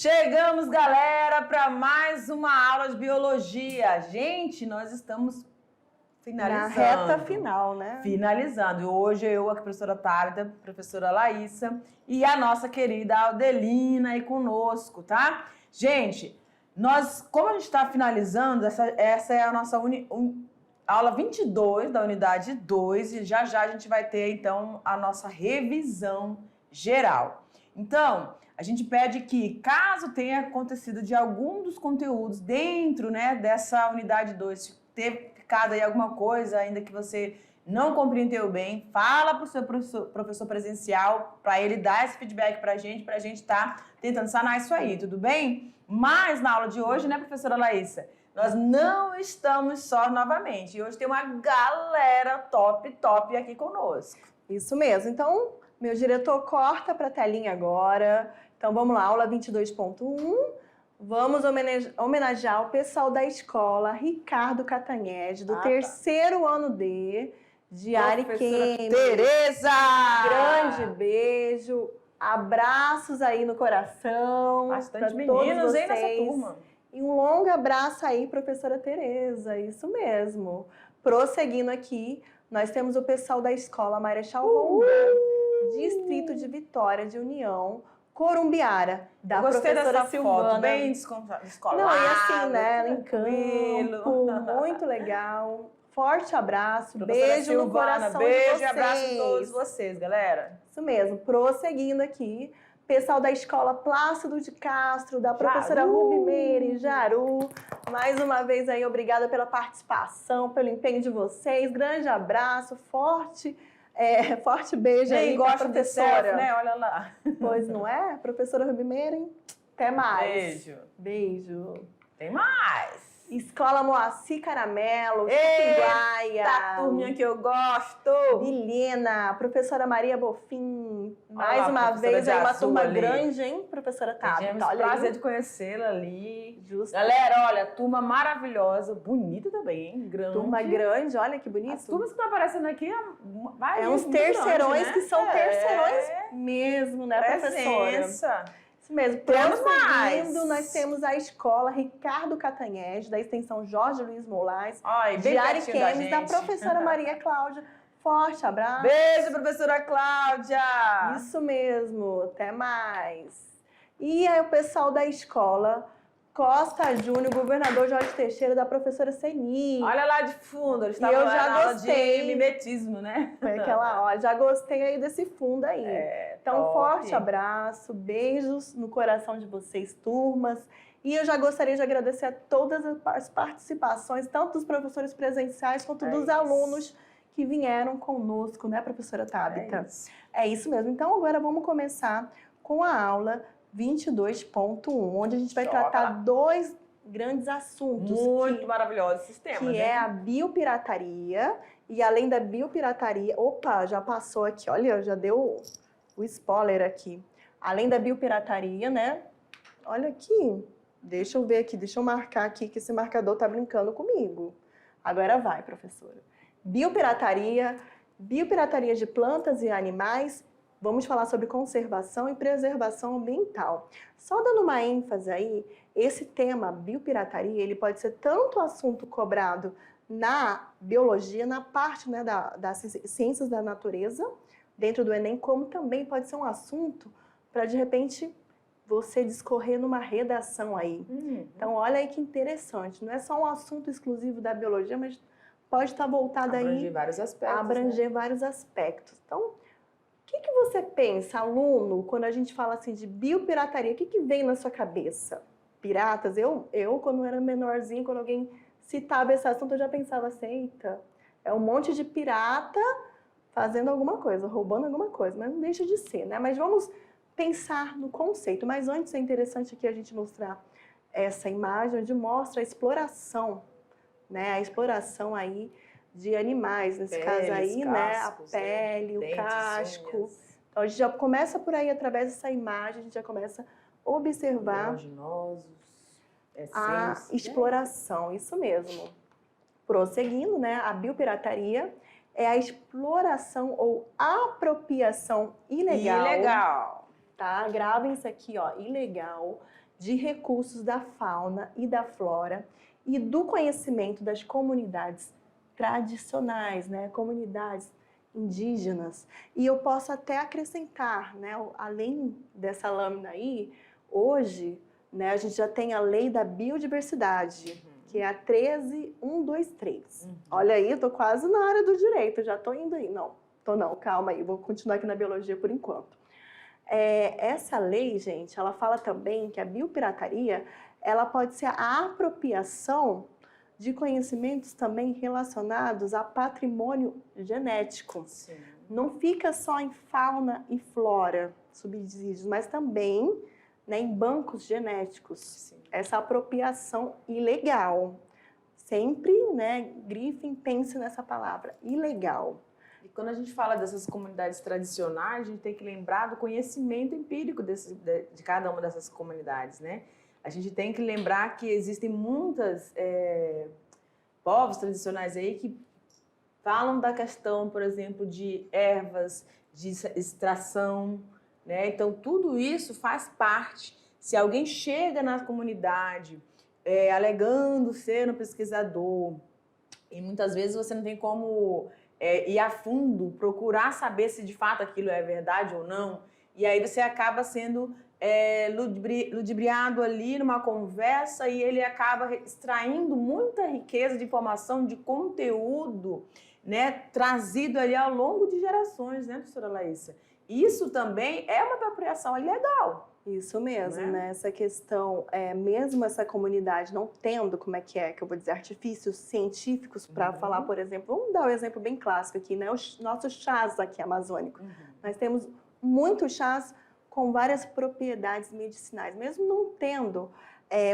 Chegamos, galera, para mais uma aula de biologia. Gente, nós estamos finalizando. Na reta final, né? Finalizando. E hoje eu, a professora Tálida, a professora Laísa e a nossa querida Aldelina aí conosco, tá? Gente, como a gente está finalizando, essa é a nossa aula 22 da unidade 2 e já a gente vai ter, então, a nossa revisão geral. Então, a gente pede que, caso tenha acontecido de algum dos conteúdos dentro, né, dessa unidade 2, ter ficado aí alguma coisa ainda que você não compreendeu bem, fala para o seu professor presencial, para ele dar esse feedback para a gente estar tentando sanar isso aí, tudo bem? Mas na aula de hoje, né, professora Laísa, nós não estamos só novamente. E hoje tem uma galera top aqui conosco. Isso mesmo. Então, meu diretor corta para a telinha agora. Então, vamos lá, aula 22.1. Vamos homenagear o pessoal da escola Ricardo Catanhede, do terceiro ano D, de Ariquemes. Tereza! Grande beijo, abraços aí no coração. Bastante meninos, hein, nessa turma. E um longo abraço aí, professora Tereza, isso mesmo. Prosseguindo aqui, nós temos o pessoal da escola Marechal Rondon, Distrito de Vitória de União, Corumbiara, da professora Silvana. Foto, bem descolado. Não, e assim, né, em campo, muito legal. Forte abraço, beijo Silvana, no coração beijo de vocês. E abraço a todos vocês, galera. Isso mesmo, prosseguindo aqui, pessoal da escola Plácido de Castro, da professora Rubi Meire, Jaru. Mais uma vez aí, obrigada pela participação, pelo empenho de vocês. Grande abraço, forte beijo aí pra professora. Né? Olha lá. Pois não é? Professora Rubi Meire, até mais. Beijo. Beijo. Tem mais. Escola Moacir Caramelo, Chupinguaia. Tá, turminha que eu gosto. Vilhena, professora Maria Bofim. Mais uma vez aí, uma turma grande, hein, professora Tata? Tivemos o prazer de conhecê-la ali. Justo. Galera, olha, turma maravilhosa, bonita também, hein? Grande. Turma grande, olha que bonito. As turmas que estão aparecendo aqui, uns terceirões grande, né? Que são terceirões mesmo, né, professora? Isso mesmo. Prosseguindo, nós temos a escola Ricardo Catanhede, da extensão Jorge Luiz Moraes, de Ariquemes, da professora Maria Cláudia. Forte abraço. Beijo, professora Cláudia. Isso mesmo, até mais. E aí o pessoal da escola Costa Júnior, governador Jorge Teixeira, da professora Seni. Olha lá de fundo, eles estavam na aula de mimetismo, né? Foi aquela hora, já gostei aí desse fundo aí. Então, forte abraço, beijos no coração de vocês, turmas. E eu já gostaria de agradecer a todas as participações, tanto dos professores presenciais quanto dos alunos que vieram conosco, né, professora Tabita? É isso mesmo. Então, agora vamos começar com a aula 22.1, onde a gente vai tratar dois grandes assuntos. Muito maravilhosos esses temas, que é a biopirataria. E além da biopirataria... Opa, já passou aqui, olha, já deu o spoiler aqui. Além da biopirataria, né? Olha aqui, deixa eu ver aqui, deixa eu marcar aqui, que esse marcador tá brincando comigo. Agora vai, professora. Biopirataria de plantas e animais. Vamos falar sobre conservação e preservação ambiental. Só dando uma ênfase aí, esse tema, biopirataria, ele pode ser tanto assunto cobrado na biologia, na parte, né, das ciências da natureza, dentro do Enem, como também pode ser um assunto para, de repente, você discorrer numa redação aí. Então, olha aí que interessante. Não é só um assunto exclusivo da biologia, mas pode estar voltado aí a abranger vários aspectos. Então, o que você pensa, aluno, quando a gente fala assim de biopirataria? O que vem na sua cabeça? Piratas? Eu, quando era menorzinho, quando alguém citava esse assunto, eu já pensava assim, eita, é um monte de pirata fazendo alguma coisa, roubando alguma coisa, mas não deixa de ser, né? Mas vamos pensar no conceito. Mas antes é interessante aqui a gente mostrar essa imagem onde mostra a exploração, né? A exploração aí de animais, nesse caso aí, né? A pele, o casco. Então a gente já começa por aí, através dessa imagem, a gente já começa a observar a exploração, isso mesmo. Prosseguindo, né? A biopirataria é a exploração ou apropriação ilegal. Tá? Gravem isso aqui, ó, ilegal, de recursos da fauna e da flora e do conhecimento das comunidades tradicionais, né? Comunidades indígenas. E eu posso até acrescentar, né? Além dessa lâmina aí, hoje, né, a gente já tem a lei da biodiversidade, que é a 13123. Olha aí, eu tô quase na área do direito, já tô indo aí. Não, tô não, calma aí, vou continuar aqui na biologia por enquanto. Essa lei, gente, ela fala também que a biopirataria, ela pode ser a apropriação de conhecimentos também relacionados a patrimônio genético. Sim. Não fica só em fauna e flora, subsídios, mas também, né, em bancos genéticos. Sim. Essa apropriação ilegal. Sempre, né, grifem, pense nessa palavra, ilegal. E quando a gente fala dessas comunidades tradicionais, a gente tem que lembrar do conhecimento empírico de cada uma dessas comunidades, né? A gente tem que lembrar que existem muitos povos tradicionais aí que falam da questão, por exemplo, de ervas, de extração, né? Então, tudo isso faz parte. Se alguém chega na comunidade alegando ser um pesquisador, e muitas vezes você não tem como ir a fundo, procurar saber se de fato aquilo é verdade ou não, e aí você acaba sendo ludibriado ali numa conversa e ele acaba extraindo muita riqueza de informação, de conteúdo, né, trazido ali ao longo de gerações, né, professora Laísa? Isso também é uma apropriação ilegal. Isso mesmo, né? Essa questão, mesmo essa comunidade não tendo, como é que eu vou dizer, artifícios científicos para falar, por exemplo, vamos dar um exemplo bem clássico aqui, né? Os nossos chás aqui amazônicos. Nós temos muitos chás com várias propriedades medicinais, mesmo não tendo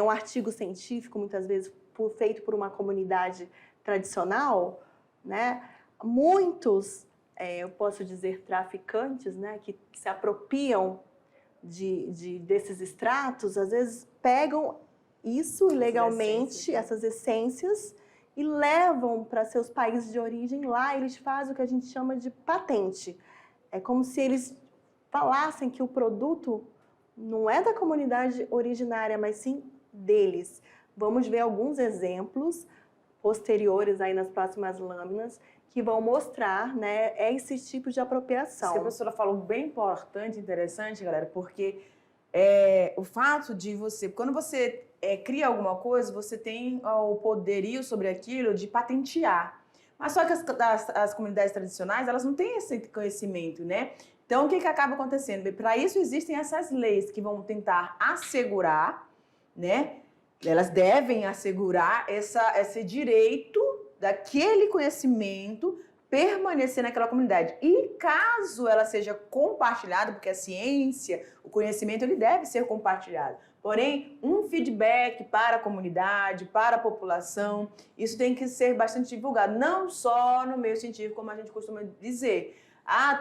um artigo científico, muitas vezes feito por uma comunidade tradicional, né? Muitos, eu posso dizer, traficantes, né? Que se apropriam desses extratos, às vezes pegam isso ilegalmente, essas essências, e levam para seus países de origem. Lá eles fazem o que a gente chama de patente. É como se eles falassem que o produto não é da comunidade originária, mas sim deles. Vamos ver alguns exemplos posteriores aí nas próximas lâminas que vão mostrar, né, esse tipo de apropriação. Isso que a professora falou bem importante, interessante, galera, porque o fato de quando você cria alguma coisa, você tem o poderio sobre aquilo de patentear. Mas só que as comunidades tradicionais, elas não têm esse conhecimento, né? Então, o que acaba acontecendo? Para isso existem essas leis que vão tentar assegurar, né? Elas devem assegurar esse direito daquele conhecimento permanecer naquela comunidade. E caso ela seja compartilhada, porque a ciência, o conhecimento, ele deve ser compartilhado. Porém, um feedback para a comunidade, para a população, isso tem que ser bastante divulgado, não só no meio científico, como a gente costuma dizer.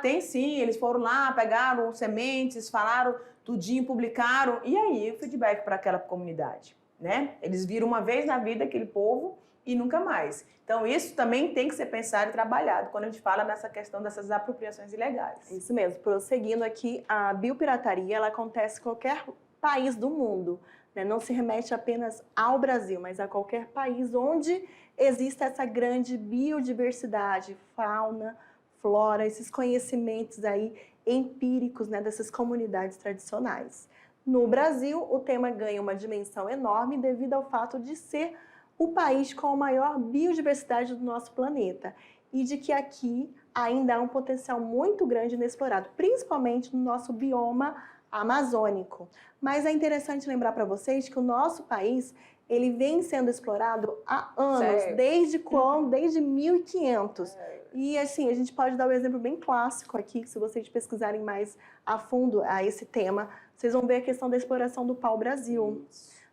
Tem sim, eles foram lá, pegaram sementes, falaram tudinho, publicaram, e aí o feedback para aquela comunidade, né? Eles viram uma vez na vida aquele povo e nunca mais. Então, isso também tem que ser pensado e trabalhado quando a gente fala nessa questão dessas apropriações ilegais. Isso mesmo. Prosseguindo aqui, a biopirataria, ela acontece em qualquer país do mundo, né? Não se remete apenas ao Brasil, mas a qualquer país onde existe essa grande biodiversidade, fauna, flora, esses conhecimentos aí empíricos, né, dessas comunidades tradicionais. No Brasil, o tema ganha uma dimensão enorme devido ao fato de ser o país com a maior biodiversidade do nosso planeta e de que aqui ainda há um potencial muito grande inexplorado, principalmente no nosso bioma amazônico. Mas é interessante lembrar para vocês que o nosso país, ele vem sendo explorado há anos, desde quando? Desde 1500. E assim, a gente pode dar um exemplo bem clássico aqui, que se vocês pesquisarem mais a fundo a esse tema, vocês vão ver a questão da exploração do pau-brasil,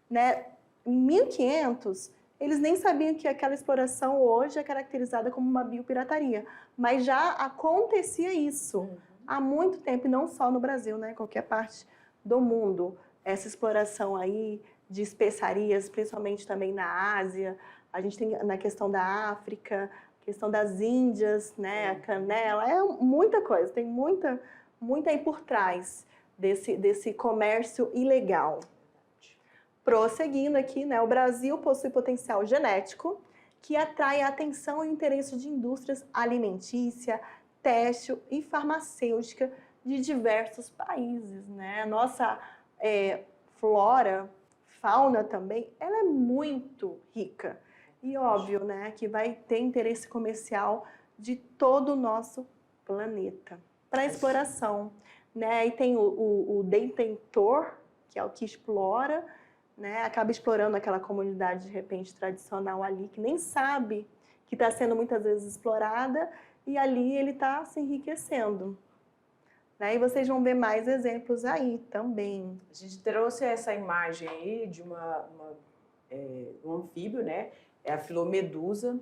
né? Em 1500, eles nem sabiam que aquela exploração hoje é caracterizada como uma biopirataria, mas já acontecia isso há muito tempo, e não só no Brasil, né? Em qualquer parte do mundo. Essa exploração aí de especiarias, principalmente também na Ásia, a gente tem na questão da África, questão das Índias, né? A canela, é muita coisa, tem muita aí por trás desse comércio ilegal. Prosseguindo aqui, né, o Brasil possui potencial genético que atrai a atenção e o interesse de indústrias alimentícia, têxtil e farmacêutica de diversos países, né? Nossa flora, fauna também, ela é muito rica. E óbvio, né, que vai ter interesse comercial de todo o nosso planeta para exploração, né? E tem o detentor, que é o que explora, né? Acaba explorando aquela comunidade de repente tradicional ali que nem sabe que está sendo muitas vezes explorada e ali ele está se enriquecendo. Né? E vocês vão ver mais exemplos aí também. A gente trouxe essa imagem aí de um anfíbio, né? É a filomedusa,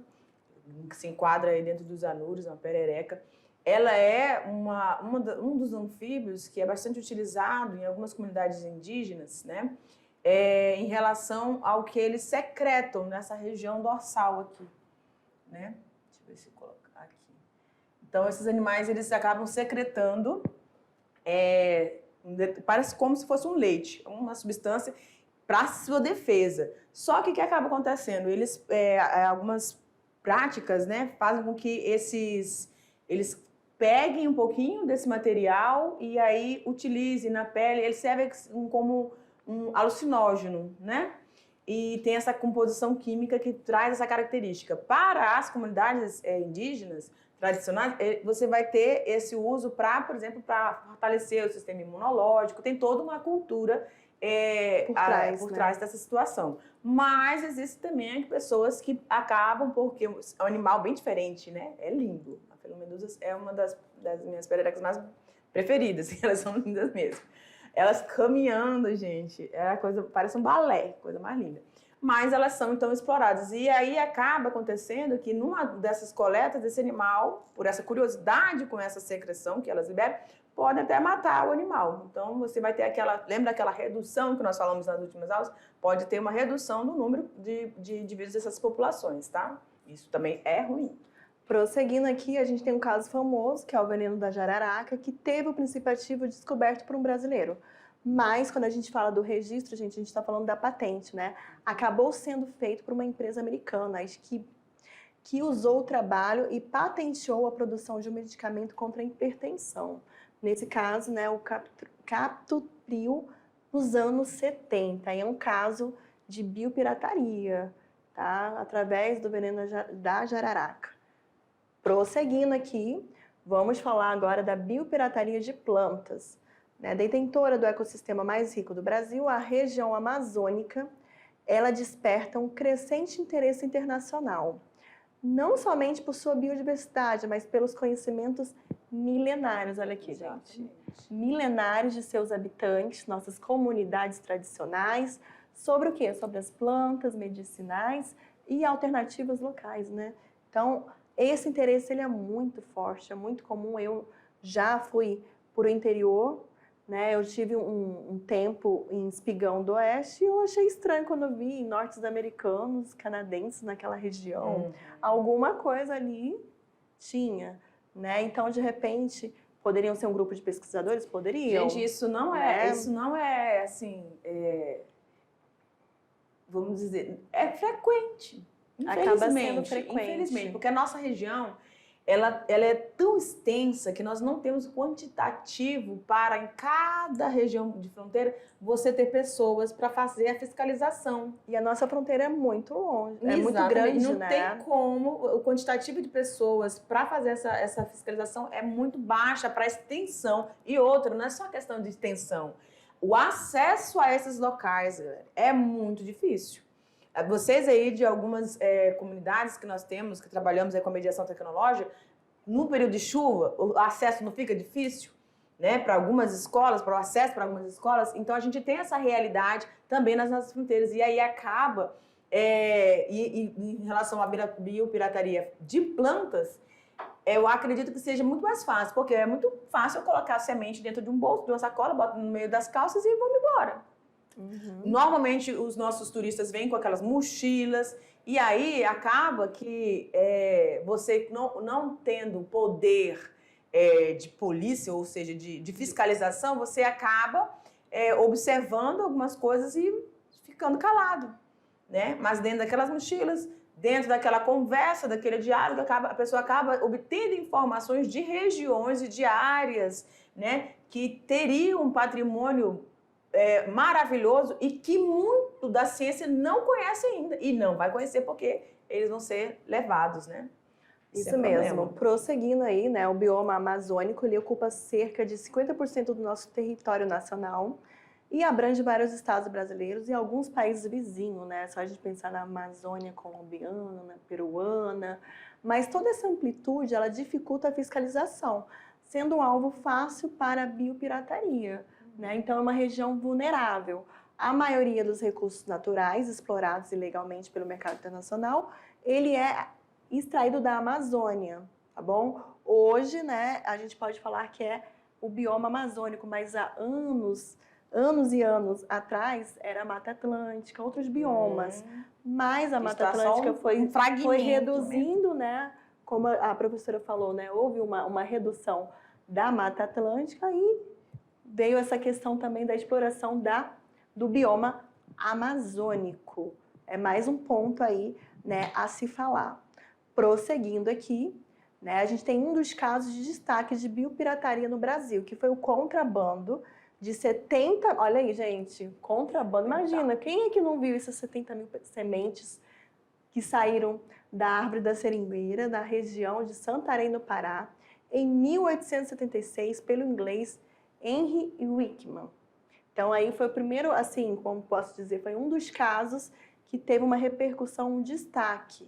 que se enquadra aí dentro dos anúrios, uma perereca. Ela é um dos anfíbios que é bastante utilizado em algumas comunidades indígenas, né? Em relação ao que eles secretam nessa região dorsal aqui, né? Deixa eu ver se eu colocar aqui. Então, esses animais, eles acabam secretando, parece como se fosse um leite, uma substância para sua defesa. Só que o que acaba acontecendo? Algumas práticas, né, fazem com que eles peguem um pouquinho desse material e aí utilizem na pele. Ele serve como um alucinógeno, né? E tem essa composição química que traz essa característica. Para as comunidades indígenas tradicionais, você vai ter esse uso para, por exemplo, para fortalecer o sistema imunológico. Tem toda uma cultura por trás dessa situação. Mas existe também pessoas que acabam, porque é um animal bem diferente, né? É lindo. A filomedusa é uma das minhas pererecas mais preferidas, elas são lindas mesmo. Elas caminhando, gente, parece um balé, coisa mais linda. Mas elas são, então, exploradas. E aí acaba acontecendo que numa dessas coletas desse animal, por essa curiosidade com essa secreção que elas liberam, pode até matar o animal. Então, você vai ter lembra daquela redução que nós falamos nas últimas aulas? Pode ter uma redução do número de indivíduos dessas populações, tá? Isso também é ruim. Prosseguindo aqui, a gente tem um caso famoso, que é o veneno da jararaca, que teve o princípio ativo descoberto por um brasileiro. Mas, quando a gente fala do registro, a gente está falando da patente, né? Acabou sendo feito por uma empresa americana, que usou o trabalho e patenteou a produção de um medicamento contra a hipertensão. Nesse caso, né, o captopril, nos anos 70. É um caso de biopirataria, tá? Através do veneno da jararaca. Prosseguindo aqui, vamos falar agora da biopirataria de plantas. Né? Detentora do ecossistema mais rico do Brasil, a região amazônica, ela desperta um crescente interesse internacional. Não somente por sua biodiversidade, mas pelos conhecimentos milenários. Olha aqui, gente. Milenários de seus habitantes, nossas comunidades tradicionais, sobre o quê? Sobre as plantas medicinais e alternativas locais, né? Então, esse interesse ele é muito forte, é muito comum. Eu já fui para o interior, né? Eu tive um tempo em Espigão do Oeste e eu achei estranho quando eu vi norte-americanos, canadenses naquela região. Alguma coisa ali tinha, né? Então, de repente, poderiam ser um grupo de pesquisadores? Poderiam. Gente, isso não é assim, vamos dizer, é frequente. Acaba sendo frequente. Infelizmente, porque a nossa região, ela é tão extensa que nós não temos quantitativo para, em cada região de fronteira, você ter pessoas para fazer a fiscalização. E a nossa fronteira é muito longe, é muito grande, não né? tem como, o quantitativo de pessoas para fazer essa fiscalização é muito baixa para a extensão. E outra, não é só questão de extensão. O acesso a esses locais é muito difícil. Vocês aí de algumas comunidades que nós temos, que trabalhamos aí com a mediação tecnológica, no período de chuva, o acesso não fica difícil, né? Para algumas escolas, para o acesso para algumas escolas. Então, a gente tem essa realidade também nas nossas fronteiras. E aí acaba, em relação à biopirataria de plantas, eu acredito que seja muito mais fácil, porque é muito fácil eu colocar a semente dentro de um bolso, de uma sacola, boto no meio das calças e vou embora. Normalmente os nossos turistas vêm com aquelas mochilas e aí acaba que você não tendo poder de polícia, ou seja, de fiscalização, você acaba observando algumas coisas e ficando calado, né? Mas dentro daquelas mochilas, dentro daquela conversa, daquele diálogo, a pessoa acaba obtendo informações de regiões e de áreas, né, que teriam um patrimônio maravilhoso e que muito da ciência não conhece ainda. E não vai conhecer porque eles vão ser levados, né? Isso mesmo. Prosseguindo aí, né, o bioma amazônico, ele ocupa cerca de 50% do nosso território nacional e abrange vários estados brasileiros e alguns países vizinhos, né? Só a gente pensar na Amazônia colombiana, na peruana. Mas toda essa amplitude, ela dificulta a fiscalização, sendo um alvo fácil para a biopirataria, né? Então, é uma região vulnerável. A maioria dos recursos naturais explorados ilegalmente pelo mercado internacional, ele é extraído da Amazônia, tá bom? Hoje, né, a gente pode falar que é o bioma amazônico, mas há anos e anos atrás era a Mata Atlântica, outros biomas. Mas a Mata Atlântica foi reduzindo, né? Como a professora falou, né? Houve uma redução da Mata Atlântica e veio essa questão também da exploração do bioma amazônico. É mais um ponto aí, né, a se falar. Prosseguindo aqui, né, a gente tem um dos casos de destaque de biopirataria no Brasil, que foi o contrabando de 70... Olha aí, gente, contrabando. Imagina, quem é que não viu essas 70 mil sementes que saíram da árvore da seringueira, da região de Santarém, no Pará, em 1876, pelo inglês Henry Wickman. Então, aí foi o primeiro, assim, como posso dizer, foi um dos casos que teve uma repercussão, um destaque,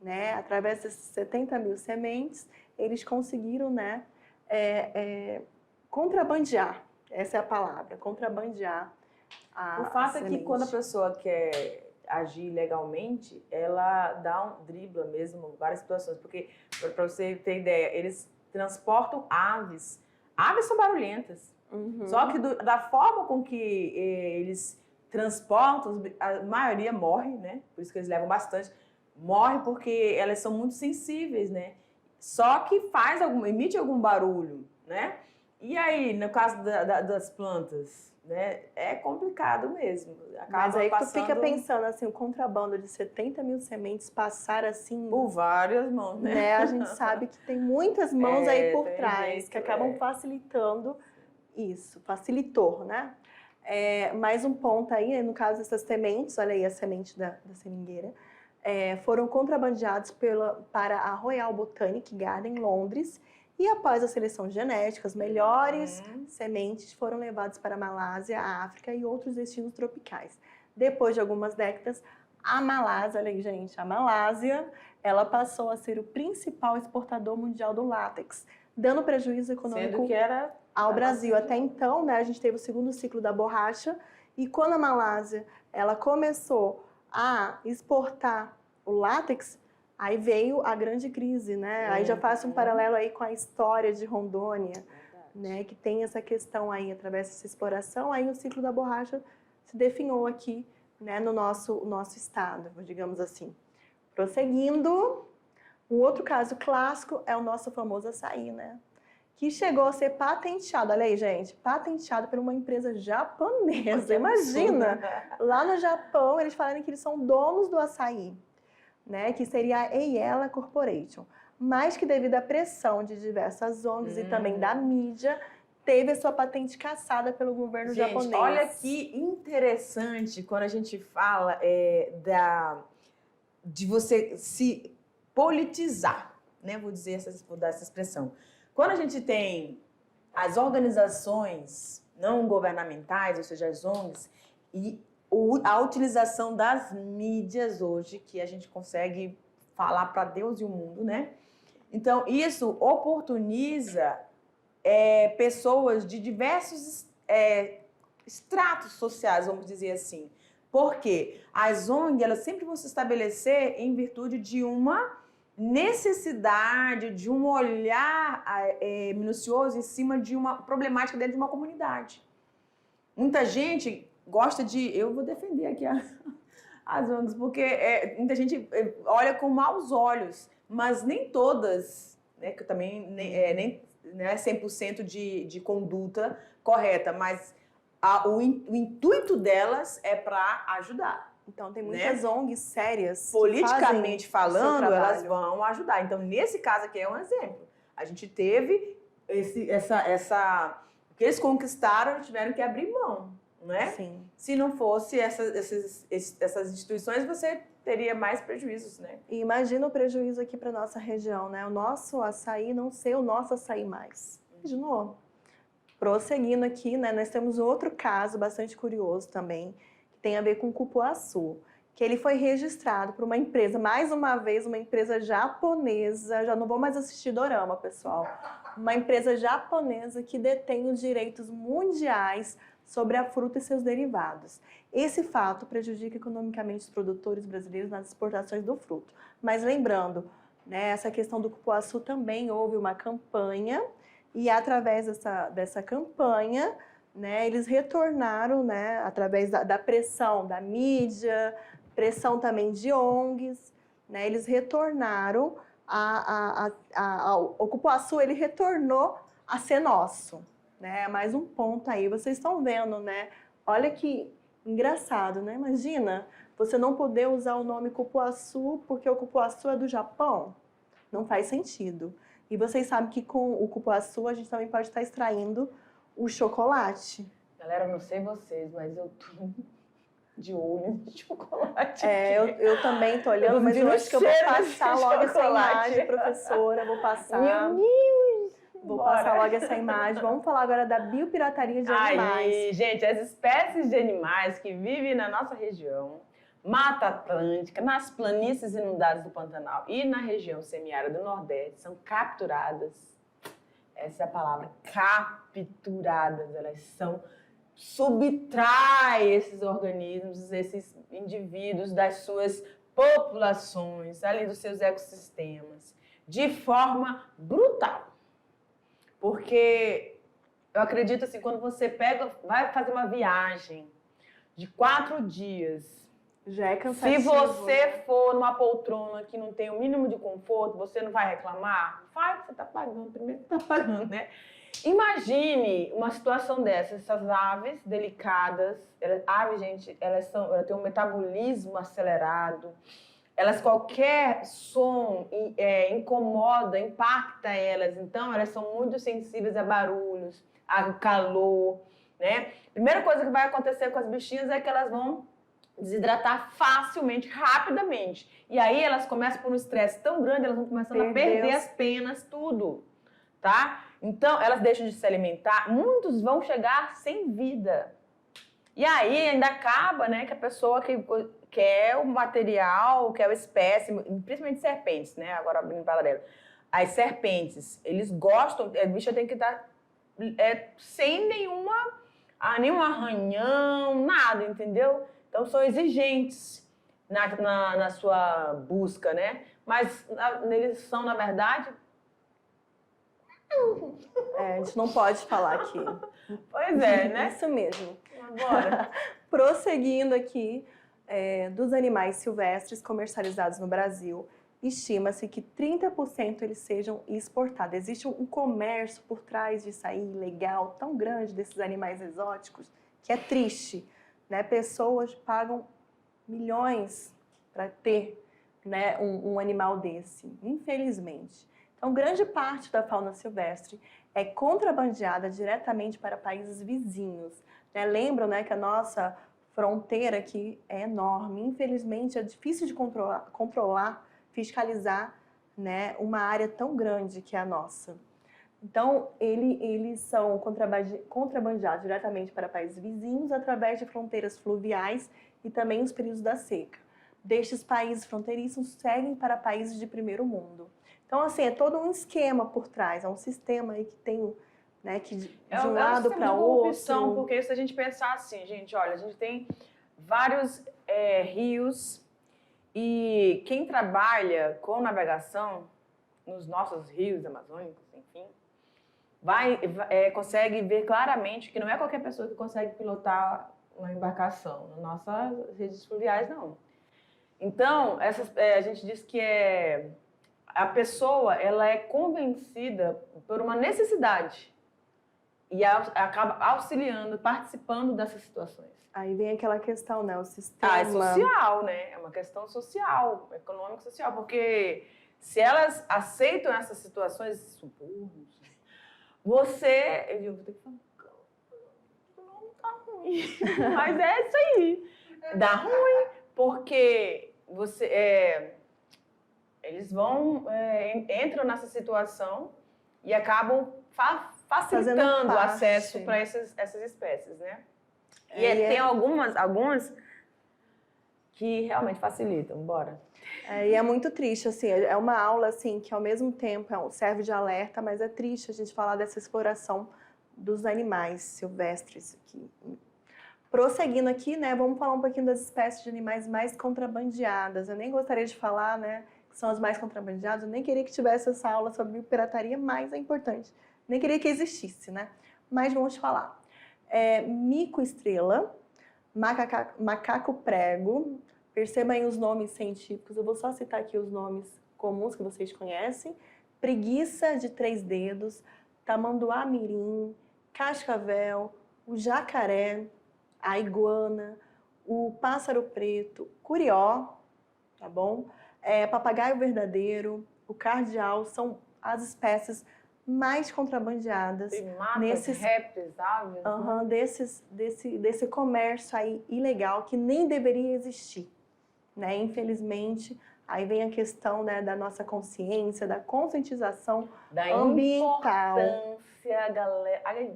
né? Através dessas 70 mil sementes, eles conseguiram, né, contrabandear, essa é a palavra, contrabandear a O fato semente. é que quando a pessoa quer agir legalmente, ela dribla mesmo várias situações, porque, para você ter ideia, eles transportam aves. Aves são barulhentas. Só que da forma com que eles transportam, a maioria morre, né? Por isso que eles levam bastante. Morre porque elas são muito sensíveis, né? Só que emite algum barulho, né? E aí, no caso das plantas, né? É complicado mesmo. Mas aí tu fica pensando assim, o contrabando de 70 mil sementes passar assim... Por várias mãos, né? A gente sabe que tem muitas mãos aí por trás, que acabam facilitando isso, facilitou, né? Mais um ponto aí, no caso dessas sementes, olha aí a semente da seringueira, foram contrabandeados para a Royal Botanic Garden, Londres, e após a seleção genética, as melhores sementes foram levadas para a Malásia, a África e outros destinos tropicais. Depois de algumas décadas, a Malásia, olha aí, gente, a Malásia, ela passou a ser o principal exportador mundial do látex, dando prejuízo econômico ao Brasil. Até então, né, a gente teve o segundo ciclo da borracha, e quando a Malásia ela começou a exportar o látex, aí veio a grande crise, né? Aí já faço um paralelo aí com a história de Rondônia, né? Que tem essa questão aí, através dessa exploração, aí o ciclo da borracha se definhou aqui, né, no nosso estado, digamos assim. Prosseguindo, um outro caso clássico é o nosso famoso açaí, né? Que chegou a ser patenteado, olha aí, gente, patenteado por uma empresa japonesa. Imagina, lá no Japão, eles falarem que eles são donos do açaí, né, que seria a Eyela Corporation, mas que devido à pressão de diversas ONGs e também da mídia, teve a sua patente cassada pelo governo japonês. Olha que interessante quando a gente fala de você se politizar, né? Vou dar essa expressão. Quando a gente tem as organizações não governamentais, ou seja, as ONGs, e a utilização das mídias hoje, que a gente consegue falar para Deus e o mundo, né? Então, isso oportuniza pessoas de diversos estratos sociais, vamos dizer assim. Porque as ONGs, elas sempre vão se estabelecer em virtude de uma necessidade, de um olhar minucioso em cima de uma problemática dentro de uma comunidade. Muita gente gosta de... Eu vou defender aqui as ONGs, porque muita gente olha com maus olhos, mas nem todas, né, que também nem 100% de conduta correta, mas o intuito delas é para ajudar. Então, tem muitas ONGs sérias. Politicamente falando, elas trabalho. vão ajudar. Então, nesse caso aqui é um exemplo. A gente teve o que eles conquistaram, tiveram que abrir mão, né? Sim. Se não fosse essas instituições, você teria mais prejuízos, né? E imagina o prejuízo aqui para nossa região, né? O nosso açaí não ser o nosso açaí mais. Imaginou? Prosseguindo aqui, né? Nós temos outro caso bastante curioso também, que tem a ver com o cupuaçu, que ele foi registrado por uma empresa, mais uma vez, uma empresa japonesa, já não vou mais assistir dorama, pessoal, uma empresa japonesa que detém os direitos mundiais sobre a fruta e seus derivados. Esse fato prejudica economicamente os produtores brasileiros nas exportações do fruto. Mas lembrando, né, essa questão do cupuaçu também houve uma campanha e através dessa campanha, né, eles retornaram, né, através da pressão da mídia, pressão também de ONGs, né, eles retornaram o cupuaçu, ele retornou a ser nosso, né? Mais um ponto aí, vocês estão vendo, né? Olha que engraçado, né? Imagina você não poder usar o nome cupuaçu porque o cupuaçu é do Japão. Não faz sentido. E vocês sabem que com o cupuaçu a gente também pode estar extraindo o chocolate. Galera, eu não sei vocês, mas eu tô de olho de chocolate. Eu também tô olhando, mas eu acho que eu vou passar logo essa imagem, professora. Vou passar. Meu Deus! Vou passar logo essa imagem. Vamos falar agora da biopirataria de animais. Aí, gente, as espécies de animais que vivem na nossa região, Mata Atlântica, nas planícies inundadas do Pantanal e na região semiárida do Nordeste, são capturadas. Essa é a palavra, capturadas. Elas são subtrai esses organismos, esses indivíduos das suas populações, ali dos seus ecossistemas, de forma brutal. Porque eu acredito assim, quando você vai fazer uma viagem de 4 dias, já é cansativo. Se você for numa poltrona que não tem o mínimo de conforto, você não vai reclamar? Vai, você está pagando, primeiro que está pagando, né? Imagine uma situação dessa, essas aves delicadas, aves, gente, elas têm um metabolismo acelerado, qualquer som incomoda, impacta elas, então elas são muito sensíveis a barulhos, a calor, né? Primeira coisa que vai acontecer com as bichinhas é que elas vão desidratar facilmente, rapidamente. E aí elas começam por um estresse tão grande, elas vão começando a perder as penas, tudo, tá? Então, elas deixam de se alimentar, muitos vão chegar sem vida. E aí ainda acaba, né, que a pessoa que quer o material, quer a espécie, principalmente serpentes, né, agora abrindo paralelo. As serpentes, eles gostam, a bicha tem que estar sem nenhum arranhão, nada, entendeu? Então, são exigentes na sua busca, né? Mas eles são, na verdade... a gente não pode falar aqui. Pois é, né? Isso mesmo. Agora. Prosseguindo aqui, dos animais silvestres comercializados no Brasil, estima-se que 30% eles sejam exportados. Existe um comércio por trás disso aí, legal, tão grande desses animais exóticos, que é triste. Né? Pessoas pagam milhões para ter, né, um animal desse, infelizmente. Então, grande parte da fauna silvestre é contrabandeada diretamente para países vizinhos. Né? Lembram, né, que a nossa fronteira aqui é enorme. Infelizmente, é difícil de controlar, fiscalizar, né, uma área tão grande que é a nossa. Então, eles são contrabandeados diretamente para países vizinhos através de fronteiras fluviais e também os períodos da seca. Destes países fronteiriços seguem para países de primeiro mundo. Então, assim, é todo um esquema por trás, é um sistema aí que tem, né, que de um lado para outro. Porque se a gente pensar assim, gente, olha, a gente tem vários rios e quem trabalha com navegação nos nossos rios amazônicos, enfim, consegue ver claramente que não é qualquer pessoa que consegue pilotar uma embarcação nas nossas redes fluviais, não. Então, a gente diz que a pessoa ela é convencida por uma necessidade e acaba auxiliando, participando dessas situações. Aí vem aquela questão, né? O sistema... É social, né? É uma questão social, econômica social, porque se elas aceitam essas situações, subornos, eu vou ter que falar, não tá ruim, mas é isso aí, dá ruim, porque eles entram nessa situação e acabam facilitando o acesso para essas espécies, né? E tem algumas que realmente facilitam, bora. E é muito triste, assim, é uma aula, assim, que ao mesmo tempo serve de alerta, mas é triste a gente falar dessa exploração dos animais silvestres aqui. Prosseguindo aqui, né, vamos falar um pouquinho das espécies de animais mais contrabandeadas. Eu nem gostaria de falar, né, que são as mais contrabandeadas, eu nem queria que tivesse essa aula sobre pirataria, mas é importante. Nem queria que existisse, né? Mas vamos falar. Mico-estrela, macaco-prego, percebam aí os nomes científicos, eu vou só citar aqui os nomes comuns que vocês conhecem. Preguiça de 3 dedos, tamanduá-mirim, cascavel, o jacaré, a iguana, o pássaro preto, curió, tá bom? Papagaio verdadeiro, o cardeal, são as espécies mais contrabandeadas nesses répteis, aves, desse comércio aí ilegal que nem deveria existir, né? Infelizmente, aí vem a questão, né, da nossa consciência, da conscientização ambiental. Galera.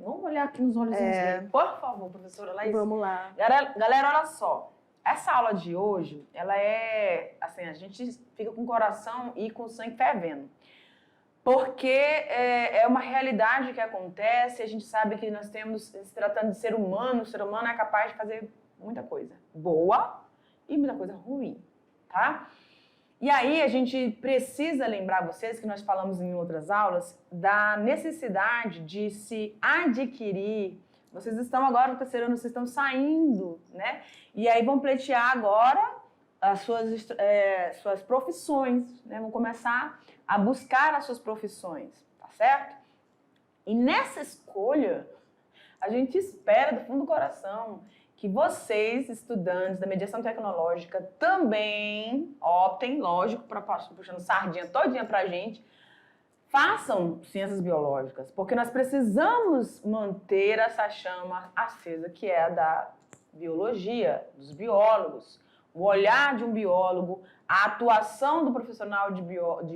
Vamos olhar aqui nos olhos dele, por favor, professora Laís. Vamos lá. Galera, olha só. Essa aula de hoje, ela assim, a gente fica com o coração e com o sangue fervendo. Porque é uma realidade que acontece, a gente sabe que nós temos, se tratando de ser humano, o ser humano é capaz de fazer muita coisa boa e muita coisa ruim, tá? E aí a gente precisa lembrar vocês, que nós falamos em outras aulas, da necessidade de se adquirir. Vocês estão agora no terceiro ano, vocês estão saindo, né? E aí vão pleitear agora as suas profissões, né? Vão começar a buscar as suas profissões, tá certo? E nessa escolha, a gente espera do fundo do coração que vocês, estudantes da mediação tecnológica, também optem, lógico, puxando sardinha todinha pra gente, façam ciências biológicas, porque nós precisamos manter essa chama acesa, que é a da biologia, dos biólogos. O olhar de um biólogo, a atuação do profissional de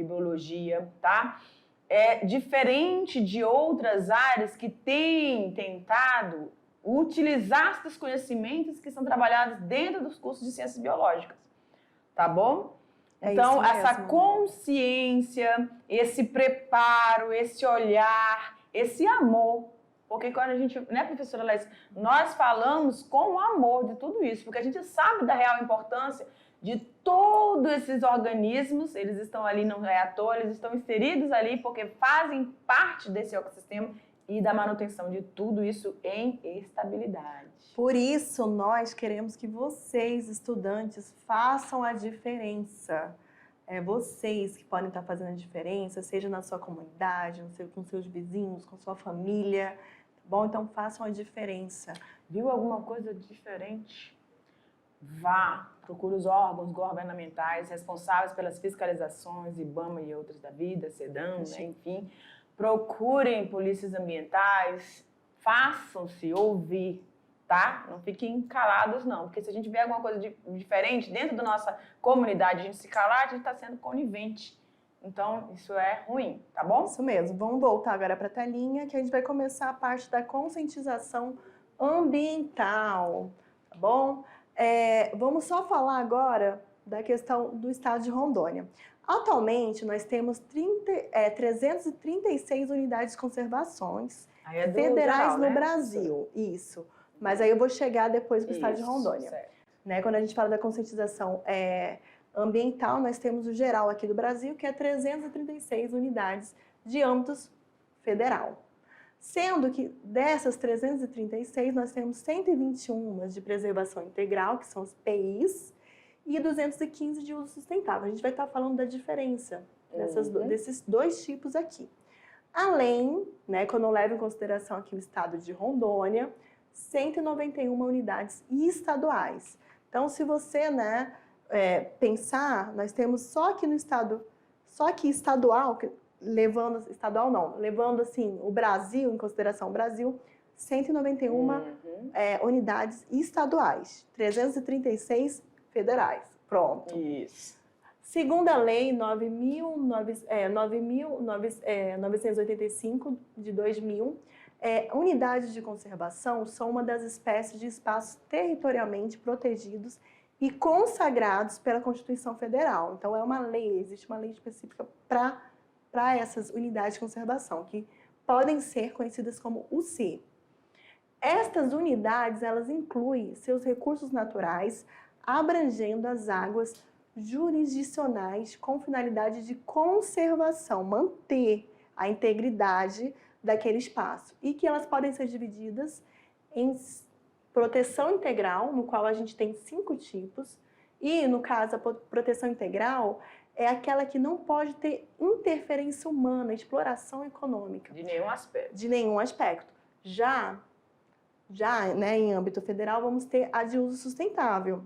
biologia, tá? É diferente de outras áreas que têm tentado utilizar esses conhecimentos que são trabalhados dentro dos cursos de ciências biológicas, tá bom? Então, essa consciência, esse preparo, esse olhar, esse amor. Porque quando a gente, né, professora Laís, nós falamos com amor de tudo isso, porque a gente sabe da real importância de todos esses organismos, eles estão ali, não é à toa, eles estão inseridos ali porque fazem parte desse ecossistema e da manutenção de tudo isso em estabilidade. Por isso, nós queremos que vocês, estudantes, façam a diferença. É vocês que podem estar fazendo a diferença, seja na sua comunidade, com seus vizinhos, com sua família, tá bom? Então, façam a diferença. Viu alguma coisa diferente? Vá, procure os órgãos governamentais responsáveis pelas fiscalizações, IBAMA e outros da vida, SEDAM, né? Enfim. Procurem polícias ambientais, façam-se ouvir, tá? Não fiquem calados, não. Porque se a gente vê alguma coisa diferente dentro da nossa comunidade, a gente se calar, a gente está sendo conivente. Então, isso é ruim, tá bom? Isso mesmo. Vamos voltar agora para a telinha, que a gente vai começar a parte da conscientização ambiental, tá bom? Vamos só falar agora da questão do estado de Rondônia. Atualmente, nós temos 336 unidades de conservações federais geral, no Brasil. Isso. Mas aí eu vou chegar depois para o estado de Rondônia. Né? Quando a gente fala da conscientização ambiental, nós temos o geral aqui do Brasil, que é 336 unidades de âmbito federal. Sendo que dessas 336, nós temos 121 de preservação integral, que são os PIs, e 215 de uso sustentável. A gente vai estar falando da diferença desses dois tipos aqui. Além, né, quando eu levo em consideração aqui o estado de Rondônia, 191 unidades estaduais. Então, se você, né, pensar, nós temos só aqui no estado, só aqui estadual, levando, estadual não, levando assim o Brasil, em consideração o Brasil, 191 unidades estaduais, 336 federais. Pronto. Isso. Segundo a Lei 9.985 de 2000, unidades de conservação são uma das espécies de espaços territorialmente protegidos e consagrados pela Constituição Federal. Então, é uma lei, existe uma lei específica para essas unidades de conservação, que podem ser conhecidas como UC. Estas unidades, elas incluem seus recursos naturais, abrangendo as águas jurisdicionais com finalidade de conservação, manter a integridade daquele espaço. E que elas podem ser divididas em proteção integral, no qual a gente tem 5 tipos, e no caso a proteção integral é aquela que não pode ter interferência humana, exploração econômica. De nenhum aspecto. De nenhum aspecto. Já né, em âmbito federal, vamos ter a de uso sustentável,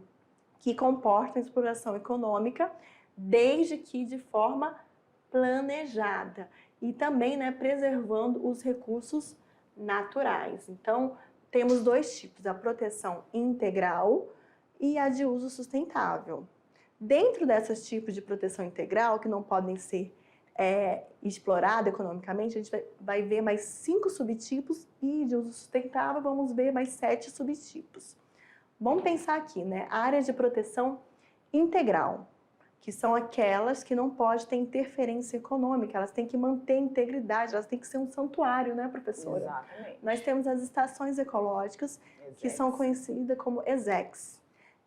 que comporta a exploração econômica, desde que de forma planejada. E também, né, preservando os recursos naturais. Então, temos 2 tipos, a proteção integral e a de uso sustentável. Dentro desses tipos de proteção integral, que não podem ser explorados economicamente, a gente vai ver mais 5 subtipos e de uso sustentável vamos ver mais 7 subtipos. Vamos pensar aqui, né? Áreas de proteção integral, que são aquelas que não podem ter interferência econômica, elas têm que manter a integridade, elas têm que ser um santuário, né, professora? Exatamente. Nós temos as estações ecológicas, que Exex. são conhecidas como ESEX.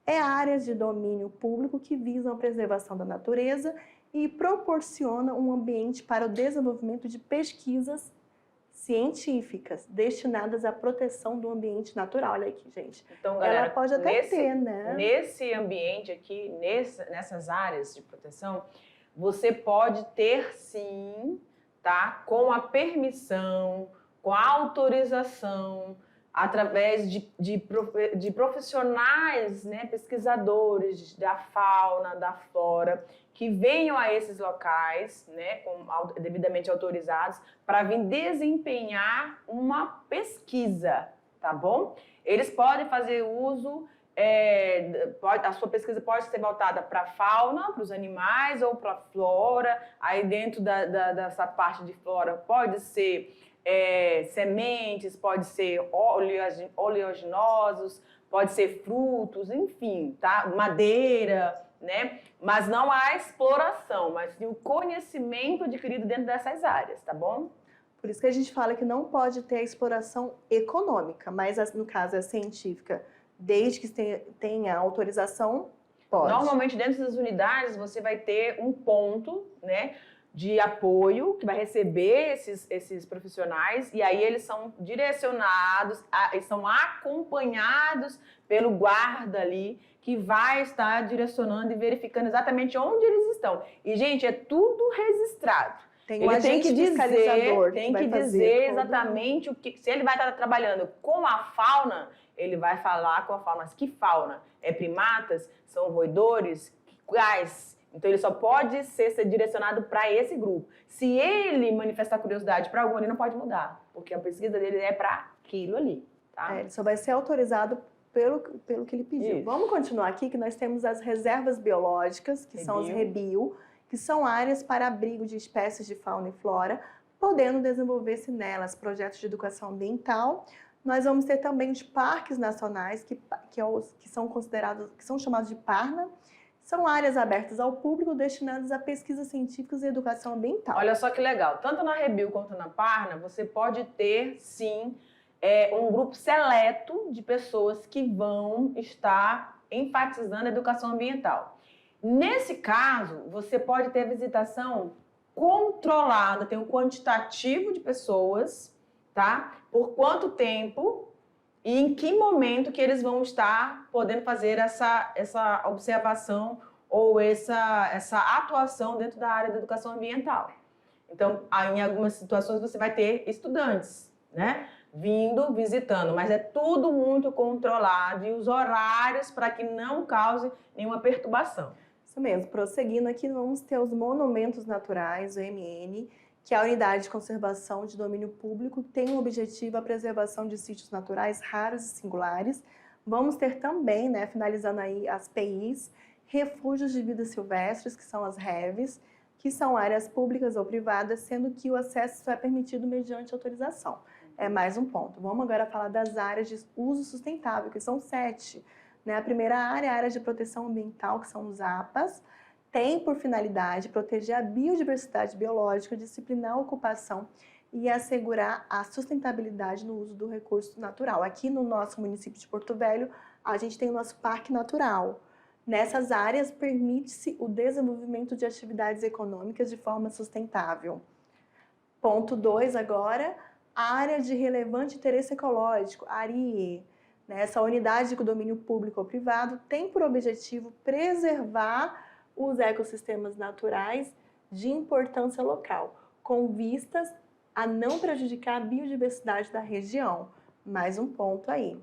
Áreas de domínio público que visam a preservação da natureza e proporcionam um ambiente para o desenvolvimento de pesquisas científicas destinadas à proteção do ambiente natural. Olha aqui, gente. Então, galera, ela pode até ter, né? Nesse ambiente aqui, nessas áreas de proteção, você pode ter sim, tá? Com a permissão, com a autorização, através de profissionais, né, pesquisadores da fauna, da flora, que venham a esses locais, né, devidamente autorizados, para vir desempenhar uma pesquisa, tá bom? Eles podem fazer uso, a sua pesquisa pode ser voltada para a fauna, para os animais ou para a flora. Aí dentro dessa parte de flora pode ser sementes, pode ser oleaginosos, pode ser frutos, enfim, tá? Madeira, né? Mas não há exploração, mas sim o conhecimento adquirido dentro dessas áreas, tá bom? Por isso que a gente fala que não pode ter a exploração econômica, mas no caso é científica, desde que tenha autorização, pode. Normalmente dentro das unidades você vai ter um ponto, né, de apoio, que vai receber esses profissionais, e aí eles são direcionados, eles são acompanhados pelo guarda ali, que vai estar direcionando e verificando exatamente onde eles estão. E, gente, é tudo registrado. Tem um agente fiscalizador tem que dizer exatamente o que... Se ele vai estar trabalhando com a fauna, ele vai falar com a fauna. Mas que fauna? É primatas? São roedores? Quais? Então, ele só pode ser direcionado para esse grupo. Se ele manifestar curiosidade para algum, ele não pode mudar, porque a pesquisa dele é para aquilo ali, tá? Ele só vai ser autorizado pelo que ele pediu. Isso. Vamos continuar aqui, que nós temos as reservas biológicas, que são as REBIO, que são áreas para abrigo de espécies de fauna e flora, podendo desenvolver-se nelas projetos de educação ambiental. Nós vamos ter também os parques nacionais, que são considerados, que são chamados de PARNA. São áreas abertas ao público destinadas a pesquisas científicas e educação ambiental. Olha só que legal. Tanto na REBIO quanto na PARNA, você pode ter, sim, um grupo seleto de pessoas que vão estar enfatizando a educação ambiental. Nesse caso, você pode ter visitação controlada, tem um quantitativo de pessoas, tá? Por quanto tempo e em que momento que eles vão estar podendo fazer essa observação ou essa atuação dentro da área da educação ambiental. Então, em algumas situações você vai ter estudantes, né? Vindo, visitando, mas é tudo muito controlado e os horários para que não cause nenhuma perturbação. Isso mesmo. Prosseguindo aqui, vamos ter os monumentos naturais, o MN, que é a Unidade de Conservação de Domínio Público, que tem o objetivo a preservação de sítios naturais raros e singulares. Vamos ter também, né, finalizando aí, as PIs, refúgios de vida silvestres, que são as REVs, que são áreas públicas ou privadas, sendo que o acesso só é permitido mediante autorização. É mais um ponto. Vamos agora falar das áreas de uso sustentável, que são 7. Né? A primeira área é a área de proteção ambiental, que são os APAs, tem por finalidade proteger a biodiversidade biológica, disciplinar a ocupação e assegurar a sustentabilidade no uso do recurso natural. Aqui no nosso município de Porto Velho, a gente tem o nosso Parque Natural. Nessas áreas, permite-se o desenvolvimento de atividades econômicas de forma sustentável. Ponto 2 agora, área de relevante interesse ecológico, ARIE. Essa unidade de domínio público ou privado tem por objetivo preservar os ecossistemas naturais de importância local, com vistas a não prejudicar a biodiversidade da região. Mais um ponto aí.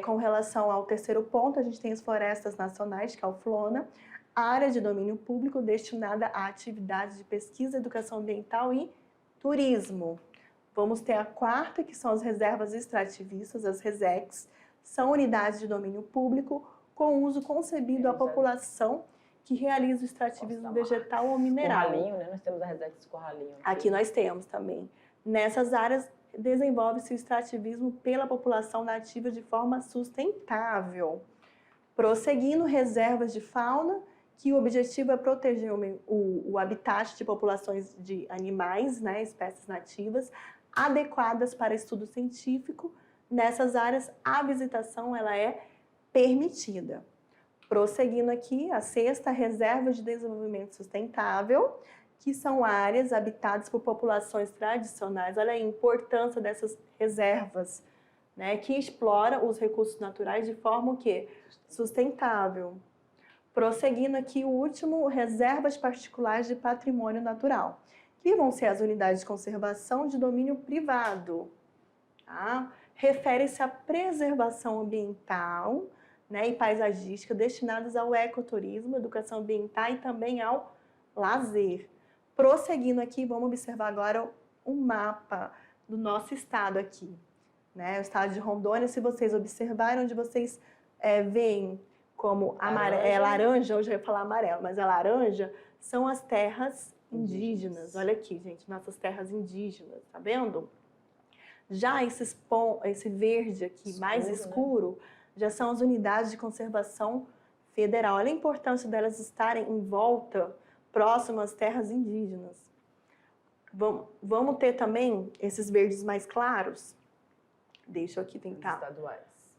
Com relação ao terceiro ponto, a gente tem as florestas nacionais, que é o FLONA, área de domínio público destinada a atividades de pesquisa, educação ambiental e turismo. Vamos ter a quarta, que são as reservas extrativistas, as RESEX, são unidades de domínio público com uso concebido à população que realiza o extrativismo vegetal ou mineral. Corralinho, né? Nós temos a RESEX Corralinho. Aqui nós temos também. Nessas áreas, desenvolve-se o extrativismo pela população nativa de forma sustentável. Prosseguindo, reservas de fauna, que o objetivo é proteger o habitat de populações de animais, né, espécies nativas, adequadas para estudo científico. Nessas áreas, a visitação ela é permitida. Prosseguindo aqui, a sexta, reserva de desenvolvimento sustentável, que são áreas habitadas por populações tradicionais. Olha a importância dessas reservas, né, que explora os recursos naturais de forma o quê? Sustentável. Prosseguindo aqui, o último, reservas particulares de patrimônio natural, que vão ser as unidades de conservação de domínio privado. Tá? Refere-se à preservação ambiental, né, e paisagística destinadas ao ecoturismo, educação ambiental e também ao lazer. Prosseguindo aqui, vamos observar agora um mapa do nosso estado aqui. Né? O estado de Rondônia, se vocês observarem, onde vocês veem como laranja, hoje eu ia falar amarelo, mas a laranja são as terras indígenas. Olha aqui, gente, nossas terras indígenas, tá vendo? Já esse verde aqui, mais escuro, né? Já são as unidades de conservação federal. Olha a importância delas estarem em volta, próximo às terras indígenas. Vamos ter também esses verdes mais claros. Deixa eu aqui tentar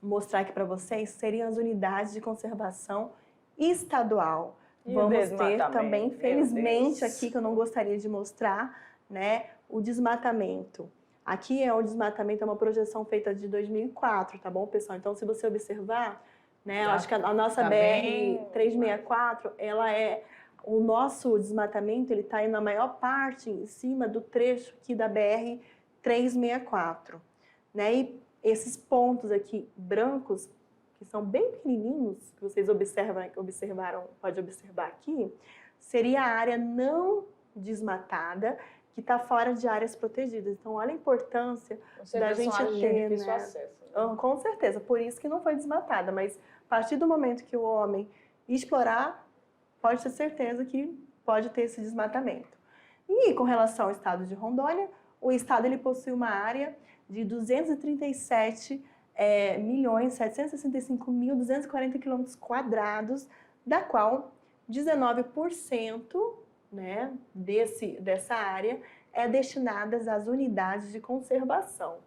mostrar aqui para vocês. Seriam as unidades de conservação estadual. Vamos ter também, infelizmente, aqui que eu não gostaria de mostrar, né, o desmatamento. Aqui o desmatamento é uma projeção feita de 2004, tá bom, pessoal? Então, se você observar, né, eu acho que a nossa BR-364, o nosso desmatamento, ele está aí na maior parte em cima do trecho aqui da BR-364, né? E esses pontos aqui brancos, que são bem pequenininhos, que vocês observaram, pode observar aqui, seria a área não desmatada, que está fora de áreas protegidas. Então, olha a importância da gente ter, difícil né? acesso, né? Com certeza, por isso que não foi desmatada, mas a partir do momento que o homem explorar, pode ter certeza que pode ter esse desmatamento. E com relação ao estado de Rondônia, o estado ele possui uma área de 237.765.240 km², da qual 19%, né, dessa área é destinada às unidades de conservação.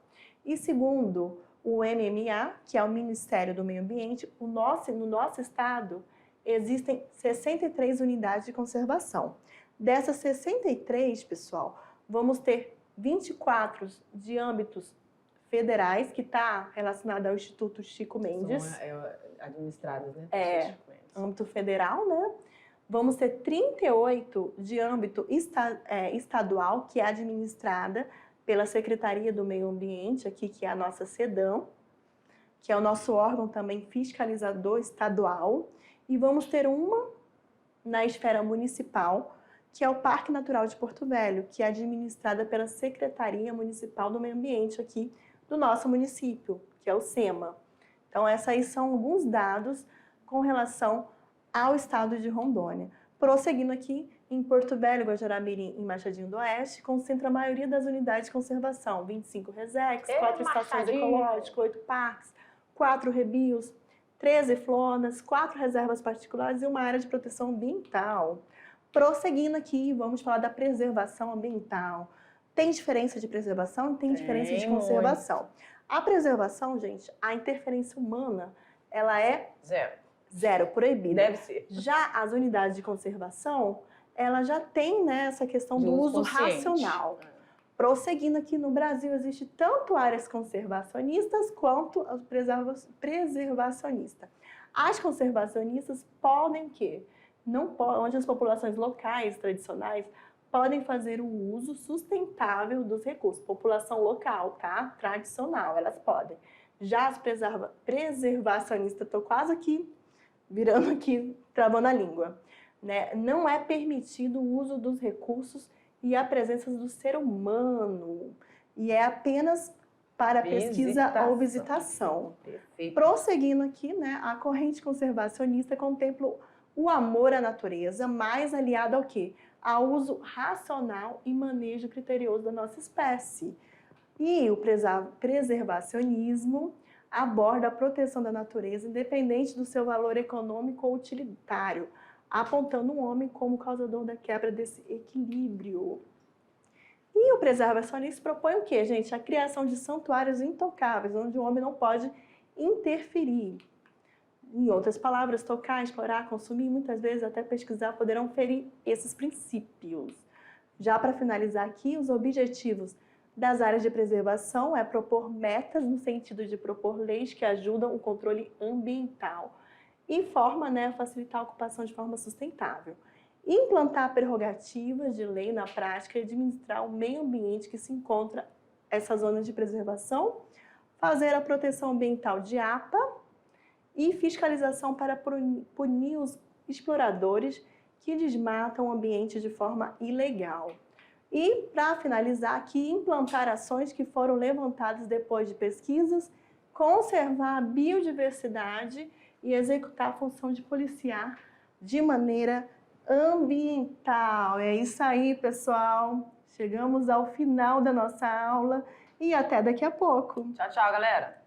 E segundo o MMA, que é o Ministério do Meio Ambiente, no nosso estado existem 63 unidades de conservação. Dessas 63, pessoal, vamos ter 24 de âmbitos federais, que está relacionado ao Instituto Chico Mendes. São administradas, né? Âmbito federal, né? Vamos ter 38 de âmbito estadual, que é administrada pela Secretaria do Meio Ambiente, aqui que é a nossa SEDAM, que é o nosso órgão também fiscalizador estadual. E vamos ter uma na esfera municipal, que é o Parque Natural de Porto Velho, que é administrada pela Secretaria Municipal do Meio Ambiente aqui do nosso município, que é o SEMA. Então, esses aí são alguns dados com relação ao estado de Rondônia. Prosseguindo aqui, em Porto Velho, Guajará-Mirim e Machadinho do Oeste, concentra a maioria das unidades de conservação, 25 resex, 4 estações ecológicas, 8 parques, 4 rebios, 13 flonas, 4 reservas particulares e uma área de proteção ambiental. Prosseguindo aqui, vamos falar da preservação ambiental. Tem diferença de preservação e tem diferença de conservação. Muito. A preservação, gente, a interferência humana, ela é zero, proibida. Deve ser. Já as unidades de conservação, ela já tem, né, essa questão do uso racional. Prosseguindo aqui, no Brasil existe tanto áreas conservacionistas quanto as preservacionistas. As conservacionistas podem o quê? Onde as populações locais, tradicionais, podem fazer o uso sustentável dos recursos. População local, tá? Tradicional, elas podem. Já as preservacionistas, estou quase aqui, virando aqui, travando a língua, né? Não é permitido o uso dos recursos e a presença do ser humano. E é apenas para pesquisa ou visitação. Perfeito. Prosseguindo aqui, né? A corrente conservacionista contempla o amor à natureza, mais aliado ao quê? Ao uso racional e manejo criterioso da nossa espécie. E o preservacionismo aborda a proteção da natureza, independente do seu valor econômico ou utilitário, apontando o homem como causador da quebra desse equilíbrio. E o preservacionista propõe o quê, gente? A criação de santuários intocáveis, onde o homem não pode interferir. Em outras palavras, tocar, explorar, consumir, muitas vezes até pesquisar, poderão ferir esses princípios. Já para finalizar aqui, os objetivos das áreas de preservação é propor metas no sentido de propor leis que ajudam o controle ambiental e forma, né, facilitar a ocupação de forma sustentável. Implantar prerrogativas de lei na prática e administrar o meio ambiente que se encontra essa zona de preservação, fazer a proteção ambiental de APA e fiscalização para punir os exploradores que desmatam o ambiente de forma ilegal. E, para finalizar aqui, implantar ações que foram levantadas depois de pesquisas, conservar a biodiversidade e executar a função de policiar de maneira ambiental. É isso aí, pessoal. Chegamos ao final da nossa aula e até daqui a pouco. Tchau, tchau, galera.